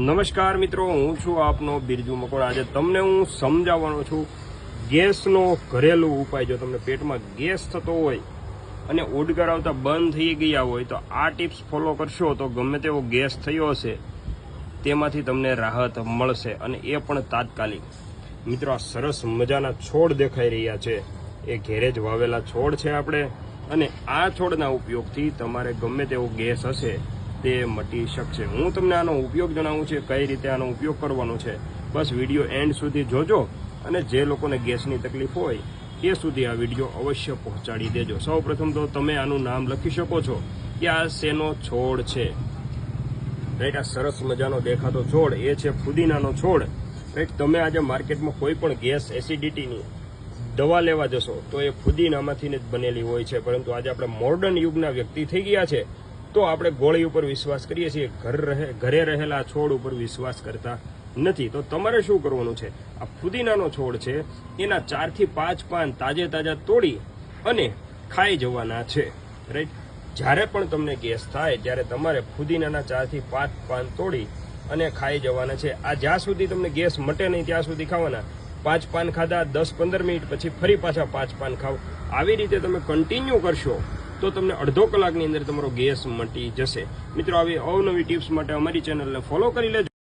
નમસ્કાર મિત્રો, હું છું આપનો બિરજુ મકોડા। આજે તમને હું સમજાવવાનો છું ગેસનો ઘરેલું ઉપાય। જો તમને પેટમાં ગેસ થતો હોય અને ઓડકાર આવતા બંધ થઈ ગયા હોય તો આ ટિપ્સ ફોલો કરશો તો ગમે તેવો ગેસ થયો હશે તેમાંથી તમને રાહત મળશે, અને એ પણ તાત્કાલિક। મિત્રો, આ સરસ મજાના છોડ દેખાઈ રહ્યા છે, એ ઘેરે જ વાવેલા છોડ છે આપણે, અને આ છોડના ઉપયોગથી તમારે ગમે તેવો ગેસ હશે તે મટી શકશે। હું તમને આનો ઉપયોગ જણાવું છું, કઈ રીતે આનો ઉપયોગ કરવાનો છે। બસ વિડીયો એન્ડ સુધી જોજો, અને જે લોકોને ગેસની તકલીફ હોય એ સુધી આ વિડીયો અવશ્ય પહોંચાડી દેજો। સૌપ્રથમ તો તમે આનું નામ લખી શકો છો કે આ શેનો છોડ છે, રાઈટ। આ સરસ મજાનો દેખાતો છોડ એ છે ફુદીનાનો છોડ, રાઈટ। તમે આજે માર્કેટમાં કોઈ પણ ગેસ એસિડિટીની દવા લેવા જશો તો એ ફુદીનામાંથી જ બનેલી હોય છે, પરંતુ આજે આપણે મોડર્ન યુગના વ્યક્તિ થઈ ગયા છે તો આપણે ગોળી ઉપર વિશ્વાસ કરીએ છીએ, ઘરે રહેલા છોડ ઉપર વિશ્વાસ કરતા નથી। તો તમારે શું કરવાનું છે, આ ફુદીનાનો છોડ છે એના 4 થી 5 પાન તાજા તોડી અને ખાઈ જવાના છે, રાઈટ। જ્યારે પણ તમને ગેસ થાય ત્યારે તમારે ફુદીનાના 4 થી 5 પાન તોડી અને ખાઈ જવાના છે। આ જ્યાં સુધી તમને ગેસ મટે નહીં ત્યાં સુધી ખાવાના। 5 પાન ખાધા, 10-15 મિનિટ પછી ફરી પાછા 5 પાન ખાવ, આવી રીતે તમે કન્ટિન્યુ કરશો તો તમને અડધો કલાકની અંદર તમારો ગેસ મટી જશે। મિત્રો, આવી અવનવી ટિપ્સ માટે અમારી ચેનલને ફોલો કરી લેજો।